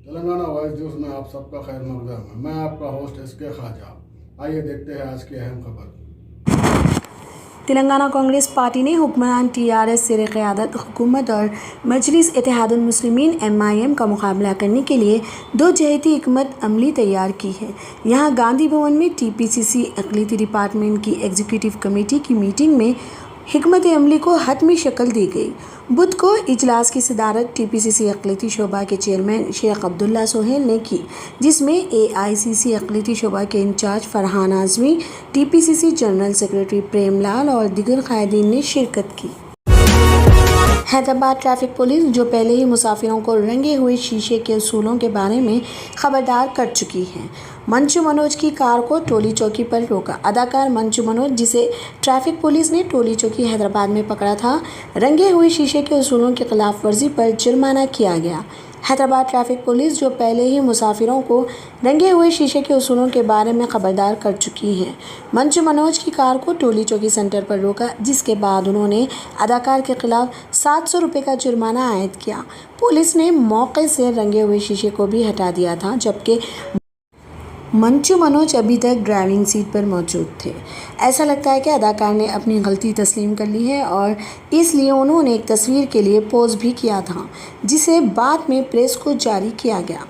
Telangana voice news میں آپ سب کا خیر مقدم ہے۔ میں آپ کا ہوسٹ ایس کے خواجہ۔ آئیے دیکھتے ہیں آج کی اہم خبر۔ تلنگانہ کانگریس پارٹی نے حکمران TRS زیر قیادت حکومت اور مجلس اتحاد المسلمین MIM کا مقابلہ کرنے کے لیے 2 جہتی حکمت عملی تیار کی ہے۔ یہاں گاندھی بھون میں TPCC اقلیتی ڈپارٹمنٹ کی ایگزیکٹو کمیٹی کی میٹنگ میں حکمت عملی کو حتمی شکل دی گئی۔ بدھ کو اجلاس کی صدارت TPCC اقلیتی شعبہ کے چیئرمین شیخ عبداللہ سہیل نے کی، جس میں AICC اقلیتی شعبہ کے incharge Farhan Azmi, TPCC general secretary Prem Lal اور دیگر قائدین نے شرکت کی۔ حیدرآباد ٹریفک پولیس، جو پہلے ہی مسافروں کو رنگے ہوئے شیشے کے اصولوں کے بارے میں خبردار کر چکی ہے، منچو منوج کی کار کو ٹولی چوکی پر روکا۔ اداکار منچو منوج، جسے ٹریفک پولیس نے ٹولی چوکی حیدرآباد میں پکڑا تھا، رنگے ہوئے شیشے کے اصولوں کی خلاف ورزی پر جرمانہ کیا گیا۔ حیدرآباد ٹریفک پولیس، جو پہلے ہی مسافروں کو رنگے ہوئے شیشے کے اصولوں کے بارے میں خبردار کر چکی ہے، منچو منوج کی کار کو ٹولی چوکی سینٹر پر روکا، جس کے بعد انہوں نے اداکار کے خلاف 700 روپے کا جرمانہ عائد کیا۔ پولیس نے موقع سے رنگے ہوئے شیشے کو بھی ہٹا دیا تھا، جبکہ منچو منوج ابھی تک ڈرائیونگ سیٹ پر موجود تھے۔ ایسا لگتا ہے کہ اداکار نے اپنی غلطی تسلیم کر لی ہے اور اس لیے انہوں نے ایک تصویر کے لیے پوز بھی کیا تھا، جسے بعد میں پریس کو جاری کیا گیا۔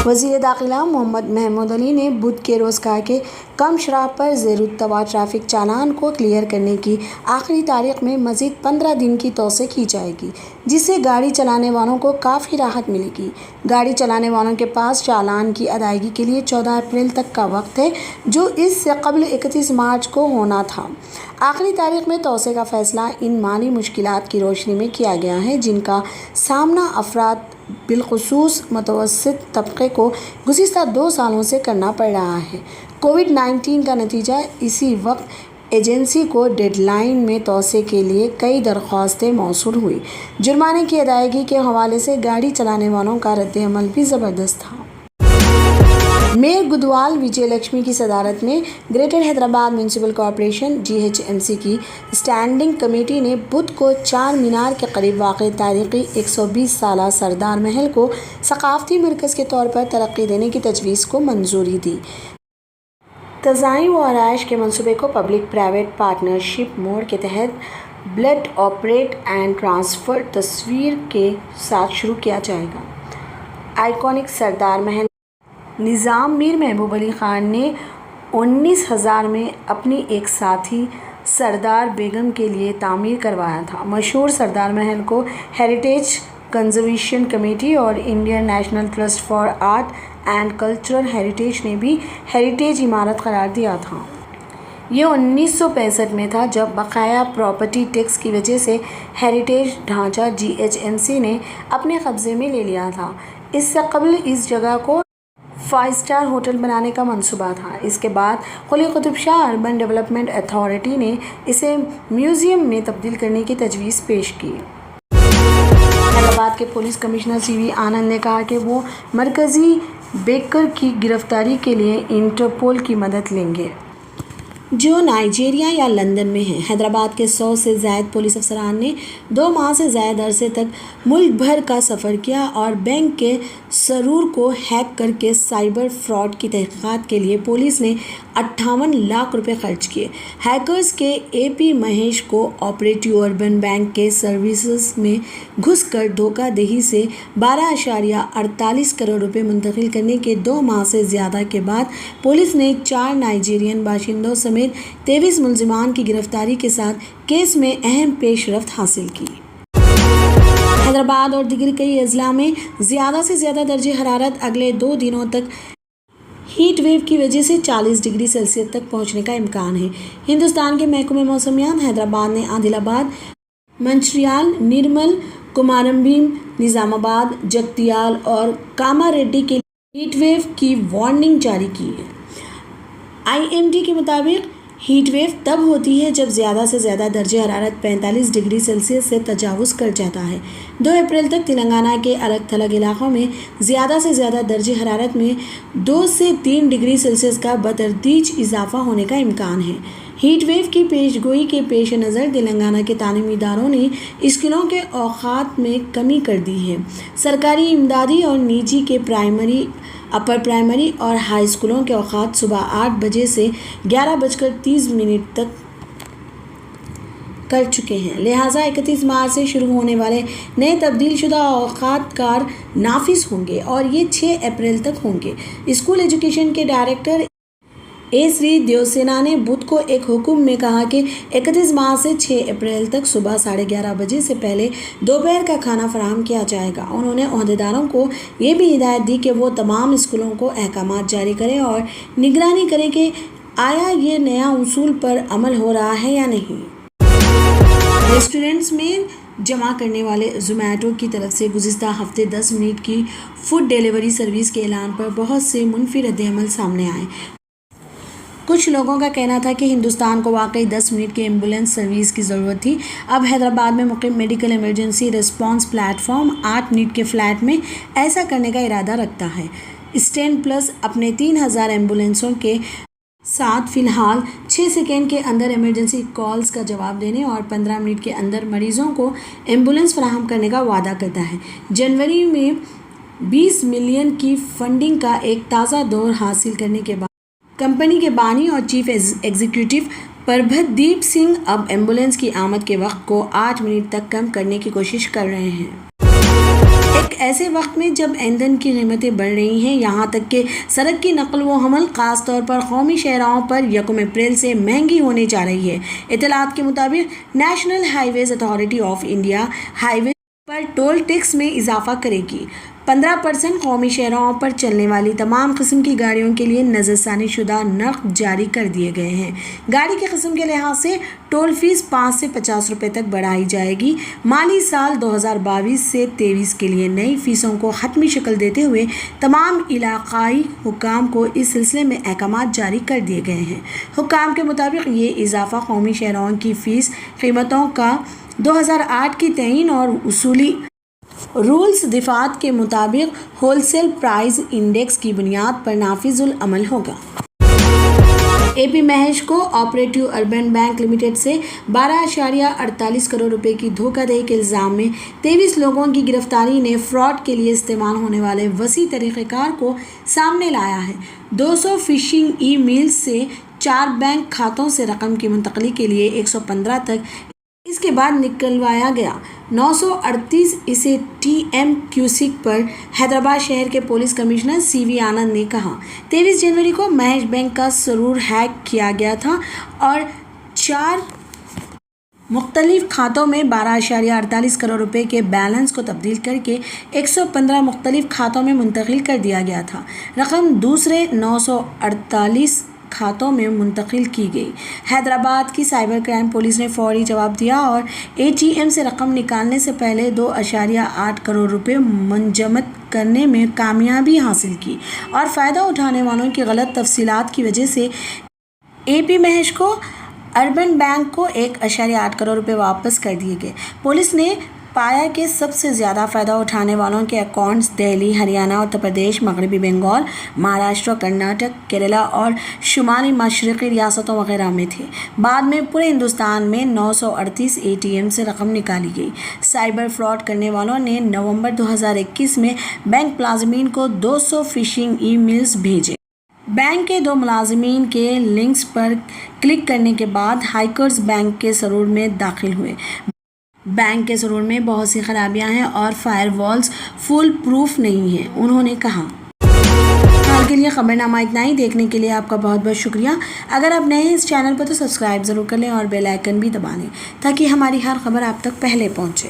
وزیر داخلہ محمد محمود علی نے بدھ کے روز کہا کہ کم شرح پر زیر التوا ٹریفک چالان کو کلیئر کرنے کی آخری تاریخ میں مزید 15 دن کی توسیع کی جائے گی، جس سے گاڑی چلانے والوں کو کافی راحت ملے گی۔ گاڑی چلانے والوں کے پاس چالان کی ادائیگی کے لیے 14 اپریل تک کا وقت ہے، جو اس سے قبل 31 مارچ کو ہونا تھا۔ آخری تاریخ میں توسیع کا فیصلہ ان مالی مشکلات کی روشنی میں کیا گیا ہے جن کا سامنا افراد بالخصوص متوسط طبقے کو گزشتہ 2 سالوں سے کرنا پڑ رہا ہے۔ کووڈ-19 کا نتیجہ اسی وقت ایجنسی کو ڈیڈ لائن میں توسیع کے لیے کئی درخواستیں موصول ہوئیں۔ جرمانے کی ادائیگی کے حوالے سے گاڑی چلانے والوں کا رد عمل بھی زبردست تھا۔ میئر گدوال وجے لکشمی کی صدارت میں greater Hyderabad municipal corporation GHMC کی اسٹینڈنگ کمیٹی نے بدھ کو چار مینار کے قریب واقع تاریخی 120 سالہ سردار محل کو ثقافتی مرکز کے طور پر ترقی دینے کی تجویز کو منظوری دی۔ تزئین و آرائش کے منصوبے کو پبلک پرائیویٹ پارٹنرشپ موڈ کے تحت بلڈ آپریٹ اینڈ ٹرانسفر تصویر کے ساتھ شروع کیا جائے گا۔ آئیکونک سردار محل نظام میر محبوب علی خان نے 19,000 میں اپنی ایک ساتھی سردار بیگم کے لیے تعمیر کروایا تھا۔ مشہور سردار محل کو ہیریٹیج کنزرویشن کمیٹی اور Indian national trust for art and cultural heritage نے بھی ہیریٹیج عمارت قرار دیا تھا۔ یہ 1965 میں تھا جب بقایا پراپرٹی ٹیکس کی وجہ سے ہیریٹیج ڈھانچہ GHMC نے اپنے قبضے میں لے لیا تھا۔ اس سے قبل اس جگہ کو 5 اسٹار ہوٹل بنانے کا منصوبہ تھا۔ اس کے بعد Quli Qutb Shah urban development authority نے اسے میوزیم میں تبدیل کرنے کی تجویز پیش کی۔ حیدرآباد کے پولیس کمشنر CV آنند نے کہا کہ وہ مرکزی بیکر کی گرفتاری کے لیے انٹرپول کی مدد لیں گے، جو نائجیریا یا لندن میں ہیں۔ حیدرآباد کے 100 سے زائد پولیس افسران نے 2 ماہ سے زائد عرصے تک ملک بھر کا سفر کیا اور بینک کے سرور کو ہیک کر کے سائبر فراڈ کی تحقیقات کے لیے پولیس نے 58 لاکھ روپے خرچ کیے۔ ہیکرز کے AP مہیش کو آپریٹو اربن بینک کے سروسز میں گھس کر دھوکہ دہی سے 12.48 کروڑ روپے منتقل کرنے کے 2 ماہ سے زیادہ کے بعد پولیس نے 4 نائجیرین باشندوں سمیت 23 ملزمان کی گرفتاری کے ساتھ کیس میں اہم پیش رفت حاصل کی۔ حیدرآباد اور دیگر کئی اضلاع میں زیادہ سے زیادہ درجہ حرارت اگلے 2 دنوں تک ہیٹ ویو کی وجہ سے 40 ڈگری سیلسیس تک پہنچنے کا امکان ہے۔ ہندوستان کے محکمہ موسمیات حیدرآباد نے عادل آباد، منچریال، نرمل، کمارم بھیم، نظام آباد، جگتیال اور کاماریڈی کے لیے ہیٹ ویو کی وارننگ جاری کی ہے۔ IMD کے مطابق ہیٹ ویو تب ہوتی ہے جب زیادہ سے زیادہ درجہ حرارت 45 ڈگری سیلسیس سے تجاوز کر جاتا ہے۔ 2 اپریل تک تلنگانہ کے الگ تھلگ علاقوں میں زیادہ سے زیادہ درجہ حرارت میں 2 سے 3 ڈگری سیلسیس کا بتدریج اضافہ ہونے کا امکان ہے۔ ہیٹ ویو کی پیشگوئی کے پیش نظر تلنگانہ کے تعلیمی اداروں نے اسکولوں کے اوقات میں کمی کر دی ہے۔ سرکاری، امدادی اور نجی کے پرائمری، اپر پرائمری اور ہائی اسکولوں کے اوقات صبح 8 بجے سے 11:30 تک کر چکے ہیں، لہٰذا 31 مارچ سے شروع ہونے والے نئے تبدیل شدہ اوقات کار نافذ ہوں گے اور یہ 6 اپریل تک ہوں گے۔ اسکول ایجوکیشن کے ڈائریکٹر اے سری دیوسینا نے بدھ کو ایک حکم میں کہا کہ 31 مارچ سے 6 اپریل تک صبح 11:30 بجے سے پہلے دوپہر کا کھانا فراہم کیا جائے گا۔ انہوں نے عہدیداروں کو یہ بھی ہدایت دی کہ وہ تمام اسکولوں کو احکامات جاری کریں اور نگرانی کریں کہ آیا یہ نیا اصول پر عمل ہو رہا ہے یا نہیں۔ ریسٹورنٹس میں جمع کرنے والے زومیٹو کی طرف سے گزشتہ ہفتے 10 منٹ کی فوڈ ڈیلیوری سروس کے اعلان پر بہت سے منفی رد عمل سامنے آئے۔ کچھ لوگوں کا کہنا تھا کہ ہندوستان کو واقعی 10 منٹ کی ایمبولینس سروس کی ضرورت تھی۔ اب حیدرآباد میں مقیم medical emergency response plate form 8 minute کے فلیٹ میں ایسا کرنے کا ارادہ رکھتا ہے۔ اسٹین پلس اپنے 3000 ایمبولینسوں کے ساتھ فی الحال 6 سیکنڈ کے اندر ایمرجنسی کالز کا جواب دینے اور 15 منٹ کے اندر مریضوں کو ایمبولینس فراہم کرنے کا وعدہ کرتا ہے۔ جنوری میں 20 ملین کی فنڈنگ کا ایک تازہ دور حاصل کرنے کے بعد کمپنی کے بانی اور چیف ایگزیکٹو پربھت دیپ سنگھ اب ایمبولینس کی آمد کے وقت کو 8 منٹ تک کم کرنے کی کوشش کر رہے ہیں۔ ایک ایسے وقت میں جب ایندھن کی قیمتیں بڑھ رہی ہیں، یہاں تک کہ سڑک کی نقل و حمل خاص طور پر قومی شاہراہوں پر 1 اپریل سے مہنگی ہونے جا رہی ہے۔ اطلاعات کے مطابق national highways authority of India highways پر ٹول ٹیکس میں اضافہ کرے گی۔ 15% قومی شاہراہوں پر چلنے والی تمام قسم کی گاڑیوں کے لیے نظر ثانی شدہ نرخ جاری کر دیے گئے ہیں۔ گاڑی کی قسم کے لحاظ سے ٹول فیس 5 سے 50 روپے تک بڑھائی جائے گی۔ مالی سال 2022 سے 23 کے لیے نئی فیسوں کو حتمی شکل دیتے ہوئے تمام علاقائی حکام کو اس سلسلے میں احکامات جاری کر دیے گئے ہیں۔ حکام کے مطابق یہ اضافہ قومی شاہراہوں کی فیس قیمتوں کا 2008 کی تعین اور اصولی رولز دفعات کے مطابق ہول سیل پرائز انڈیکس کی بنیاد پر نافذ العمل ہوگا۔ اے پی مہیش کو آپریٹو اربن بینک لمیٹڈ سے 12.48 کروڑ روپے کی دھوکہ دہی کے الزام میں 23 لوگوں کی گرفتاری نے فراڈ کے لیے استعمال ہونے والے وسیع طریقہ کار کو سامنے لایا ہے۔ 200 فشنگ ای میلز سے 4 بینک کھاتوں سے رقم کی منتقلی کے لیے 115 تک اس کے بعد نکلوایا گیا۔ 938 اسے ٹی ایم کیوسک پر حیدرآباد شہر کے پولیس کمشنر سی وی آنند نے کہا۔ 23 جنوری کو مہیش بینک کا سرور ہیک کیا گیا تھا اور 4 مختلف کھاتوں میں 12.48 کروڑ روپے کے بیلنس کو تبدیل کر کے 115 مختلف کھاتوں میں منتقل کر دیا گیا تھا۔ رقم دوسرے 948 کھاتوں میں منتقل کی گئی۔ حیدرآباد کی سائبر کرائم پولیس نے فوری جواب دیا اور اے ٹی ایم سے رقم نکالنے سے پہلے 2.8 کروڑ روپے منجمد کرنے میں کامیابی حاصل کی اور فائدہ اٹھانے والوں کی غلط تفصیلات کی وجہ سے اے پی مہیش کو اربن بینک کو 1.8 کروڑ روپے واپس کر دیے گئے۔ پولیس نے پایا کہ سب سے زیادہ فائدہ اٹھانے والوں کے اکاؤنٹس دہلی، ہریانہ، اتر پردیش، مغربی بنگال، مہاراشٹر، کرناٹک، کیرلا اور شمالی مشرقی ریاستوں وغیرہ میں تھے۔ بعد میں پورے ہندوستان میں 938 اے ٹی ایم سے رقم نکالی گئی۔ سائبر فراڈ کرنے والوں نے نومبر 2021 میں بینک ملازمین کو 200 فشنگ ای میلز بھیجے۔ بینک کے 2 ملازمین کے لنکس پر کلک کرنے کے بعد ہیکرز بینک کے سرور میں داخل ہوئے۔ بینک کے سرور میں بہت سی خرابیاں ہیں اور فائر والز فول پروف نہیں ہیں، انہوں نے کہا۔ حال کے لیے خبرنامہ اتنا ہی۔ دیکھنے کے لیے آپ کا بہت بہت شکریہ۔ اگر آپ نئے ہیں اس چینل پر تو سبسکرائب ضرور کر لیں اور بیل آئیکن بھی دبا لیں تاکہ ہماری ہر خبر آپ تک پہلے پہنچے۔